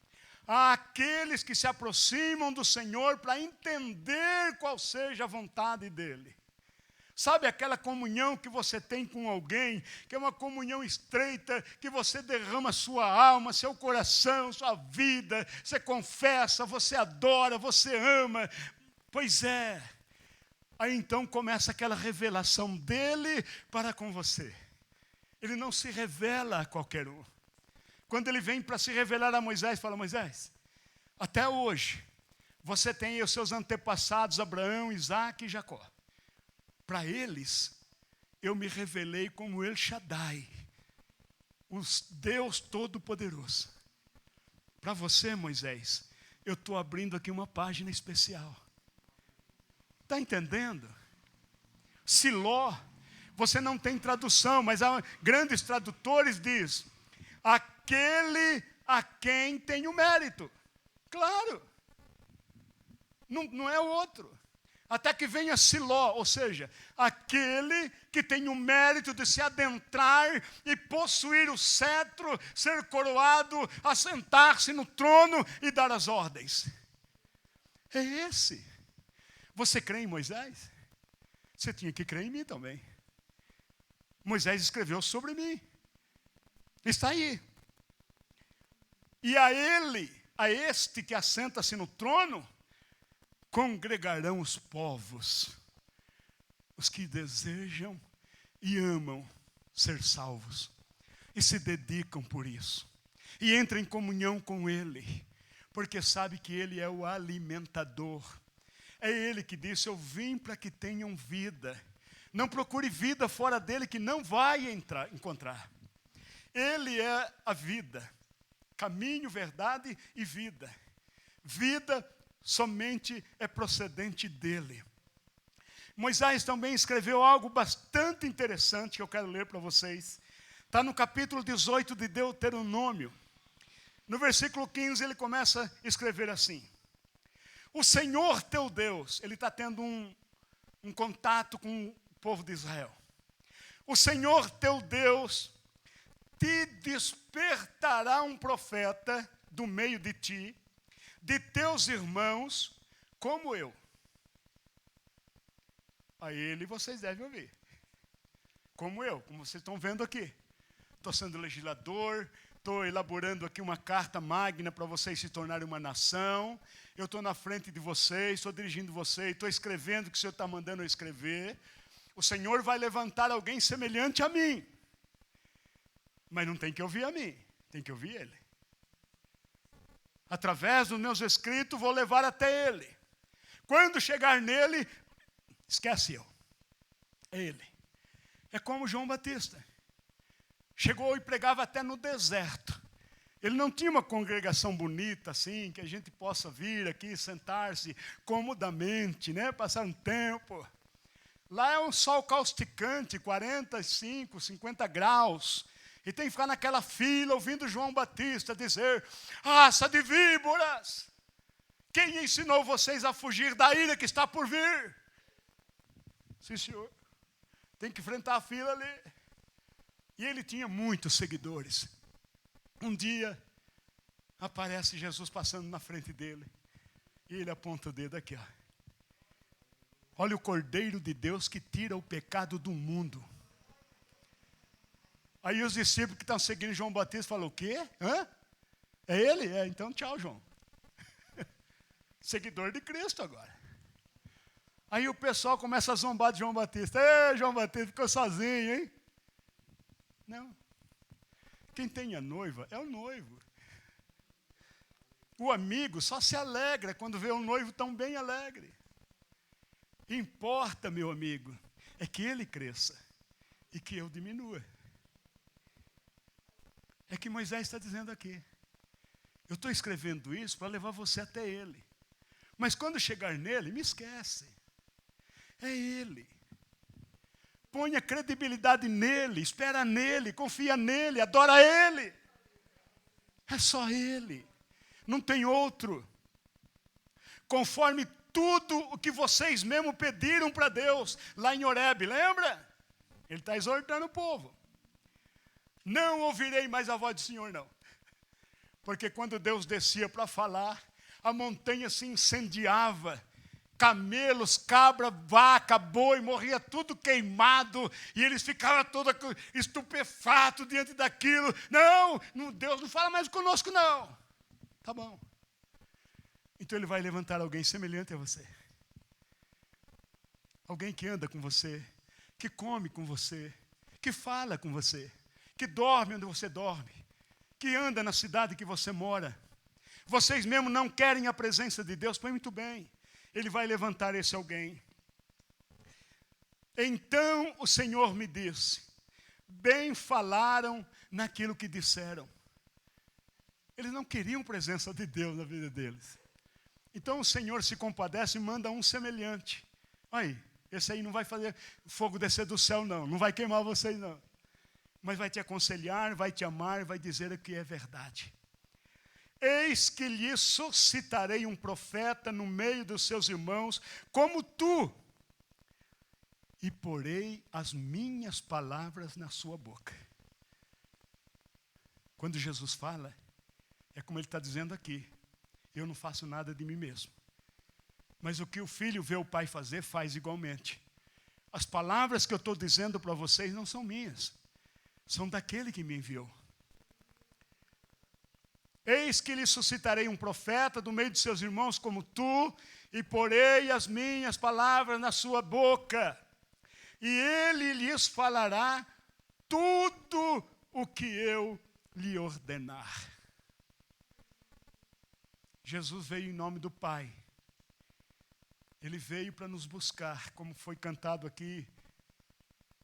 àqueles que se aproximam do Senhor para entender qual seja a vontade dEle. Sabe aquela comunhão que você tem com alguém, que é uma comunhão estreita, que você derrama sua alma, seu coração, sua vida, você confessa, você adora, você ama. Pois é. Aí então começa aquela revelação dEle para com você. Ele não se revela a qualquer um. Quando ele vem para se revelar a Moisés, fala, Moisés, até hoje, você tem aí os seus antepassados, Abraão, Isaac e Jacó. Para eles, eu me revelei como El Shaddai, o Deus Todo-Poderoso. Para você, Moisés, eu estou abrindo aqui uma página especial. Está entendendo? Siló, você não tem tradução, mas há grandes tradutores diz, aquele a quem tem o mérito. Claro. Não é o outro. Até que venha Siló, ou seja, aquele que tem o mérito de se adentrar e possuir o cetro, ser coroado, assentar-se no trono e dar as ordens. É esse. Você crê em Moisés? Você tinha que crer em mim também. Moisés escreveu sobre mim. Está aí. E a ele, a este que assenta-se no trono, congregarão os povos, os que desejam e amam ser salvos. E se dedicam por isso. E entram em comunhão com Ele. Porque sabe que Ele é o alimentador. É Ele que disse, eu vim para que tenham vida. Não procure vida fora dele que não vai encontrar. Ele é a vida. Caminho, verdade e vida. Vida somente é procedente dele. Moisés também escreveu algo bastante interessante que eu quero ler para vocês. Está no capítulo 18 de Deuteronômio. No versículo 15 ele começa a escrever assim. O Senhor teu Deus, ele está tendo um contato com o povo de Israel. O Senhor teu Deus te despertará um profeta do meio de ti, de teus irmãos, como eu. A ele vocês devem ouvir. Como eu, como vocês estão vendo aqui. Estou sendo legislador, estou elaborando aqui uma carta magna para vocês se tornarem uma nação. Eu estou na frente de vocês, estou dirigindo vocês, estou escrevendo o que o Senhor está mandando eu escrever. O Senhor vai levantar alguém semelhante a mim. Mas não tem que ouvir a mim, tem que ouvir Ele. Através dos meus escritos, vou levar até Ele. Quando chegar nele, esquece eu. É Ele. É como João Batista. Chegou e pregava até no deserto. Ele não tinha uma congregação bonita assim, que a gente possa vir aqui, sentar-se comodamente, né? Passar um tempo. Lá é um sol causticante, 45, 50 graus. E tem que ficar naquela fila ouvindo João Batista dizer, raça de víboras, quem ensinou vocês a fugir da ira que está por vir? Sim, senhor. Tem que enfrentar a fila ali. E ele tinha muitos seguidores. Um dia, aparece Jesus passando na frente dele. E ele aponta o dedo aqui, ó. Olha o Cordeiro de Deus que tira o pecado do mundo. Aí os discípulos que estão seguindo João Batista falam, o quê? Hã? É ele? É, então tchau, João. Seguidor de Cristo agora. Aí o pessoal começa a zombar de João Batista. Ei, João Batista, ficou sozinho, hein? Não. Quem tem a noiva é o noivo. O amigo só se alegra quando vê um noivo tão bem alegre. Importa, meu amigo, é que ele cresça e que eu diminua. É que Moisés está dizendo aqui. Eu estou escrevendo isso para levar você até ele. Mas quando chegar nele, me esquece. É ele. Ponha credibilidade nele, espera nele, confia nele, adora ele. É só ele. Não tem outro. Conforme tudo o que vocês mesmo pediram para Deus, lá em Horebe, lembra? Ele está exortando o povo. Não ouvirei mais a voz do Senhor, não. Porque quando Deus descia para falar, a montanha se incendiava. Camelos, cabra, vaca, boi, morria tudo queimado. E eles ficavam todos estupefatos diante daquilo. Não, Deus não fala mais conosco, não. Tá bom. Então ele vai levantar alguém semelhante a você. Alguém que anda com você, que come com você, que fala com você, que dorme onde você dorme, que anda na cidade que você mora. Vocês mesmo não querem a presença de Deus, pois muito bem. Ele vai levantar esse alguém. Então o Senhor me disse, bem falaram naquilo que disseram. Eles não queriam presença de Deus na vida deles. Então o Senhor se compadece e manda um semelhante. Aí, esse aí não vai fazer fogo descer do céu, não. Não vai queimar vocês, não. Mas vai te aconselhar, vai te amar, vai dizer o que é verdade. Eis que lhe suscitarei um profeta no meio dos seus irmãos, como tu, e porei as minhas palavras na sua boca. Quando Jesus fala, é como ele está dizendo aqui, eu não faço nada de mim mesmo. Mas o que o filho vê o pai fazer, faz igualmente. As palavras que eu estou dizendo para vocês não são minhas, são daquele que me enviou. Eis que lhe suscitarei um profeta do meio de seus irmãos como tu, e porei as minhas palavras na sua boca. E ele lhes falará tudo o que eu lhe ordenar. Jesus veio em nome do Pai. Ele veio para nos buscar, como foi cantado aqui.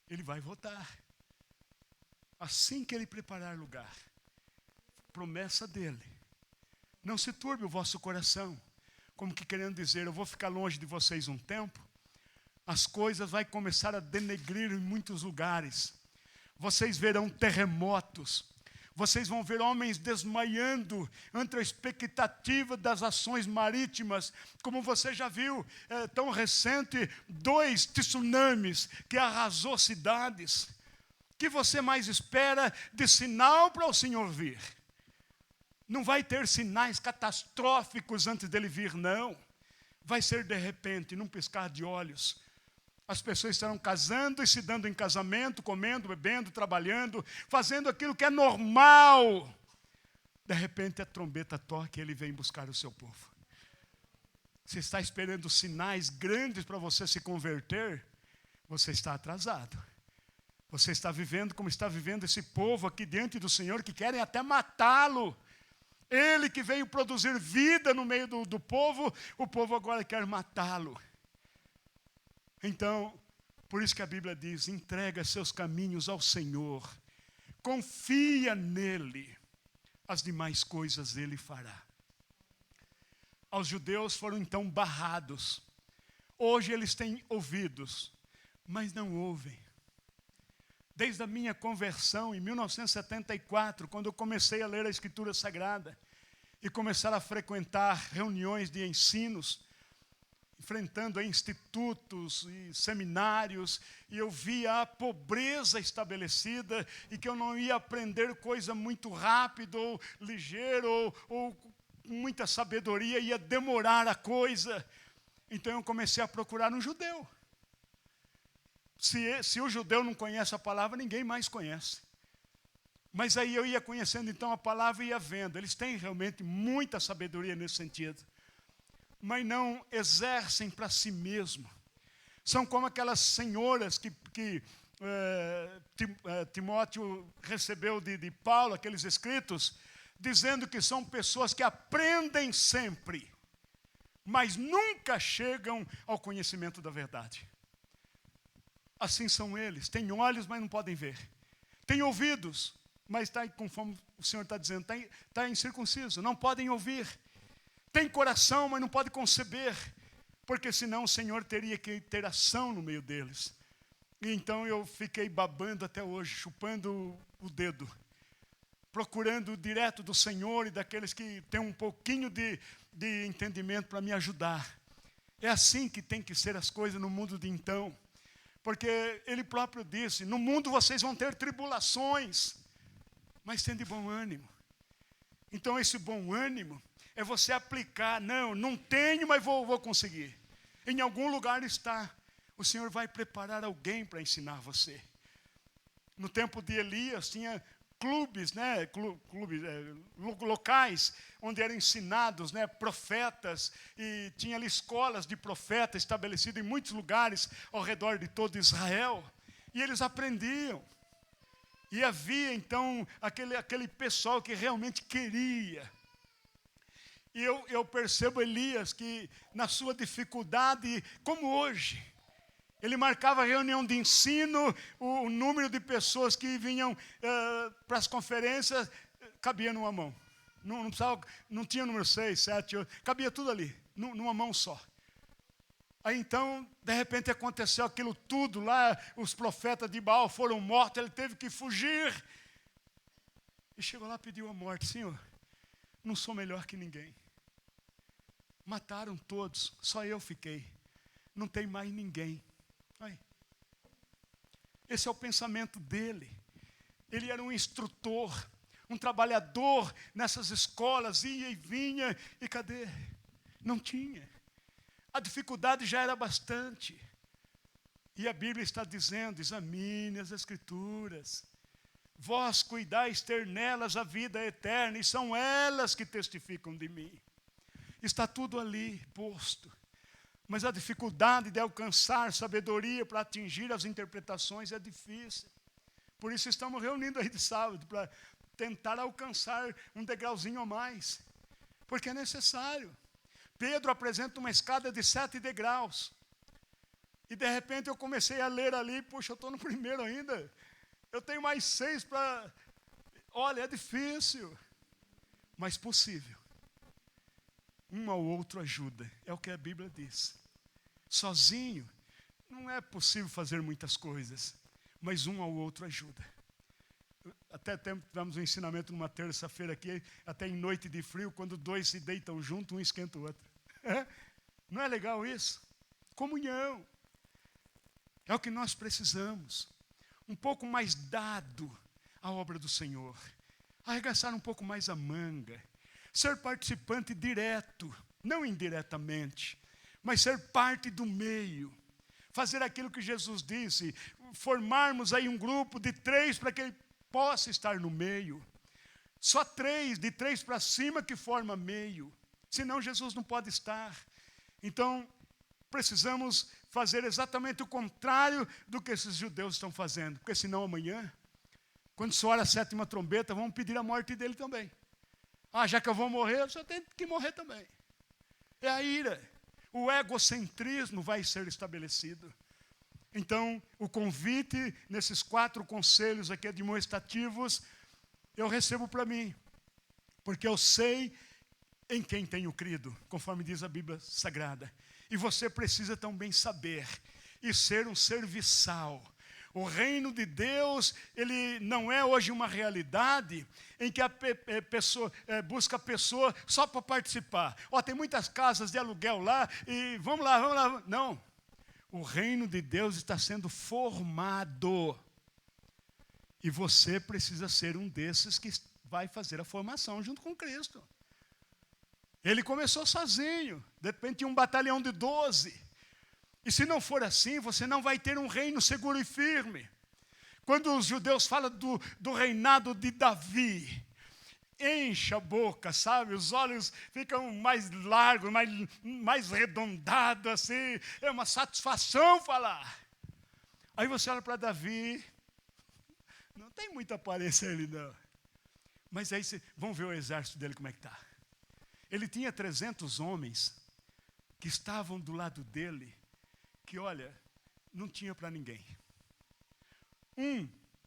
Ele vai voltar. Assim que Ele preparar lugar. Promessa dEle. Não se turbe o vosso coração. Como que querendo dizer, eu vou ficar longe de vocês um tempo. As coisas vão começar a denegrir em muitos lugares. Vocês verão terremotos. Vocês vão ver homens desmaiando ante a expectativa das ações marítimas. Como você já viu, tão recente, 2 tsunamis que arrasou cidades. O que você mais espera de sinal para o Senhor vir? Não vai ter sinais catastróficos antes dele vir, não. Vai ser de repente, num piscar de olhos. As pessoas estarão casando e se dando em casamento, comendo, bebendo, trabalhando, fazendo aquilo que é normal. De repente a trombeta toca e Ele vem buscar o seu povo. Você está esperando sinais grandes para você se converter? Você está atrasado. Você está vivendo como está vivendo esse povo aqui diante do Senhor, que querem até matá-lo. Ele que veio produzir vida no meio do povo, o povo agora quer matá-lo. Então, por isso que a Bíblia diz, entrega seus caminhos ao Senhor, confia nele, as demais coisas Ele fará. Aos judeus foram então barrados. Hoje eles têm ouvidos, mas não ouvem. Desde a minha conversão em 1974, quando eu comecei a ler a Escritura Sagrada e começar a frequentar reuniões de ensinos, enfrentando institutos e seminários, e eu via a pobreza estabelecida e que eu não ia aprender coisa muito rápido, ou ligeiro, ou com muita sabedoria, ia demorar a coisa. Então eu comecei a procurar um judeu. Se o judeu não conhece a palavra, ninguém mais conhece. Mas aí eu ia conhecendo então a palavra e ia vendo. Eles têm realmente muita sabedoria nesse sentido. Mas não exercem para si mesmo. São como aquelas senhoras que Timóteo recebeu de Paulo, aqueles escritos, dizendo que são pessoas que aprendem sempre, mas nunca chegam ao conhecimento da verdade. Assim são eles. Têm olhos, mas não podem ver. Têm ouvidos, mas está, conforme o Senhor está dizendo, está incircunciso, não podem ouvir. Tem coração, mas não pode conceber, porque senão o Senhor teria que ter ação no meio deles. E então eu fiquei babando até hoje, chupando o dedo, procurando direto do Senhor e daqueles que têm um pouquinho de entendimento para me ajudar. É assim que tem que ser as coisas no mundo de então, porque Ele próprio disse, no mundo vocês vão ter tribulações, mas tende bom ânimo. Então esse bom ânimo é você aplicar, não tenho, mas vou conseguir. Em algum lugar está. O Senhor vai preparar alguém para ensinar você. No tempo de Elias, tinha clubes, locais, onde eram ensinados profetas, e tinha ali escolas de profetas estabelecidas em muitos lugares ao redor de todo Israel. E eles aprendiam. E havia, então, aquele pessoal que realmente queria. E eu percebo Elias que na sua dificuldade, como hoje, ele marcava reunião de ensino, o número de pessoas que vinham para as conferências cabia numa mão. Não tinha número 6, 7, 8, cabia tudo ali, numa mão só. Aí então, de repente aconteceu aquilo tudo lá, os profetas de Baal foram mortos, ele teve que fugir. E chegou lá e pediu a morte. Senhor, não sou melhor que ninguém. Mataram todos, só eu fiquei. Não tem mais ninguém. Aí. Esse é o pensamento dele. Ele era um instrutor, um trabalhador nessas escolas, ia e vinha, e cadê? Não tinha. A dificuldade já era bastante. E a Bíblia está dizendo, examine as Escrituras. Vós cuidais ter nelas a vida eterna, e são elas que testificam de mim. Está tudo ali posto. Mas a dificuldade de alcançar sabedoria para atingir as interpretações é difícil. Por isso estamos reunindo aí de sábado, para tentar alcançar um degrauzinho a mais. Porque é necessário. Pedro apresenta uma escada de 7 degraus. E de repente eu comecei a ler ali, puxa, eu estou no primeiro ainda. Eu tenho mais 6 para... Olha, é difícil, mas possível. Um ao outro ajuda, é o que a Bíblia diz. Sozinho, não é possível fazer muitas coisas, mas um ao outro ajuda. Até tivemos um ensinamento numa terça-feira aqui, até em noite de frio, quando 2 se deitam junto, um esquenta o outro. Não é legal isso? Comunhão. É o que nós precisamos. Um pouco mais dado à obra do Senhor. Arregaçar um pouco mais a manga. Ser participante direto, não indiretamente, mas ser parte do meio. Fazer aquilo que Jesus disse, formarmos aí um grupo de 3 para que ele possa estar no meio. Só 3, de 3 para cima que forma meio. Senão Jesus não pode estar. Então, precisamos fazer exatamente o contrário do que esses judeus estão fazendo. Porque senão amanhã, quando soar a 7ª trombeta, vão pedir a morte dele também. Ah, já que eu vou morrer, eu só tenho que morrer também. É a ira. O egocentrismo vai ser estabelecido. Então, o convite nesses 4 conselhos aqui admoestativos, eu recebo para mim. Porque eu sei em quem tenho crido, conforme diz a Bíblia Sagrada. E você precisa também saber e ser um serviçal. O reino de Deus, ele não é hoje uma realidade em que a pessoa busca a pessoa só para participar. Tem muitas casas de aluguel lá e vamos lá. Não. O reino de Deus está sendo formado. E você precisa ser um desses que vai fazer a formação junto com Cristo. Ele começou sozinho, de repente tinha um batalhão de 12. E se não for assim, você não vai ter um reino seguro e firme. Quando os judeus falam do reinado de Davi, enche a boca, sabe? Os olhos ficam mais largos, mais arredondados, assim. É uma satisfação falar. Aí você olha para Davi, não tem muita aparência ele, não. Mas aí vamos ver o exército dele como é que está. Ele tinha 300 homens que estavam do lado dele, que, olha, não tinha para ninguém.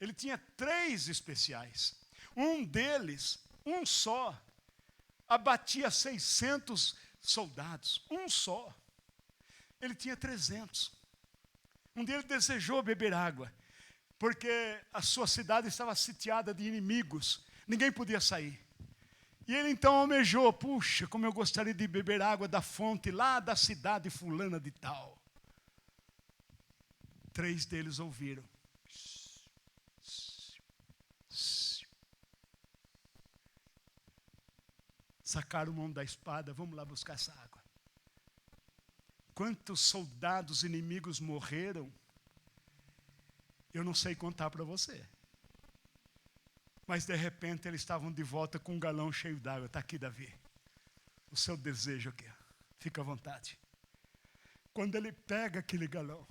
Ele tinha 3 especiais. Um deles, um só, abatia 600 soldados. Um só. Ele tinha 300. Um deles desejou beber água, porque a sua cidade estava sitiada de inimigos. Ninguém podia sair. E ele então almejou, puxa, como eu gostaria de beber água da fonte lá da cidade fulana de tal. 3 deles ouviram. Sacaram mão da espada, vamos lá buscar essa água. Quantos soldados inimigos morreram, eu não sei contar para você. Mas de repente eles estavam de volta com um galão cheio d'água. Está aqui, Davi. O seu desejo aqui. Fica à vontade. Quando ele pega aquele galão,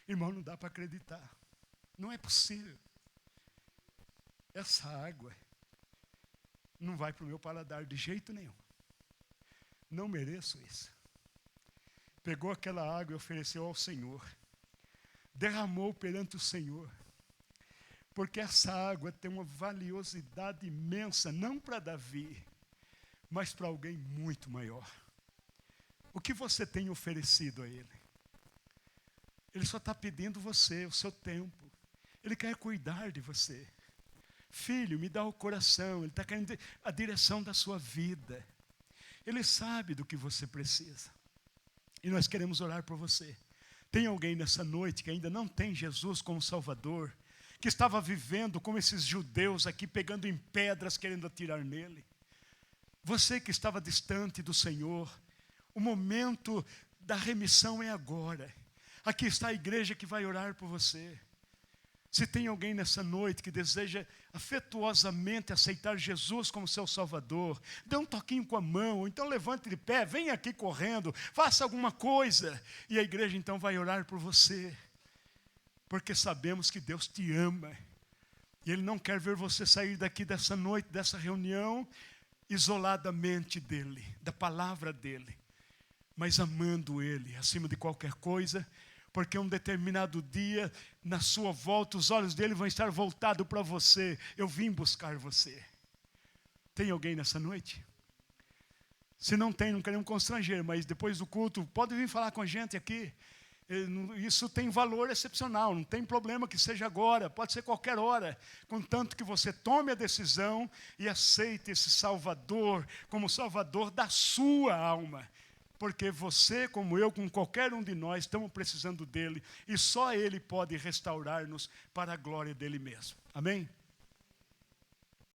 irmão, não dá para acreditar. Não é possível. Essa água não vai para o meu paladar de jeito nenhum. Não mereço isso. Pegou aquela água e ofereceu ao Senhor. Derramou perante o Senhor. Porque essa água tem uma valiosidade imensa, não para Davi, mas para alguém muito maior. O que você tem oferecido a ele? Ele só está pedindo você, o seu tempo. Ele quer cuidar de você. Filho, me dá o coração. Ele está querendo a direção da sua vida. Ele sabe do que você precisa. E nós queremos orar por você. Tem alguém nessa noite que ainda não tem Jesus como Salvador, que estava vivendo como esses judeus aqui, pegando em pedras, querendo atirar nele? Você que estava distante do Senhor, o momento da remissão é agora. Aqui está a igreja que vai orar por você. Se tem alguém nessa noite que deseja afetuosamente aceitar Jesus como seu Salvador, dê um toquinho com a mão, ou então levante de pé, venha aqui correndo, faça alguma coisa, e a igreja então vai orar por você. porque sabemos que Deus te ama. E Ele não quer ver você sair daqui dessa noite, dessa reunião, isoladamente dEle, da palavra dEle, mas amando Ele acima de qualquer coisa, porque um determinado dia, na sua volta, os olhos dEle vão estar voltados para você. Eu vim buscar você. Tem alguém nessa noite? Se não tem, não queremos constranger, mas depois do culto, pode vir falar com a gente aqui. Isso tem valor excepcional, não tem problema que seja agora, pode ser qualquer hora, contanto que você tome a decisão e aceite esse Salvador como Salvador da sua alma. Porque você, como eu, como qualquer um de nós, estamos precisando dEle, e só Ele pode restaurar-nos para a glória dEle mesmo. Amém?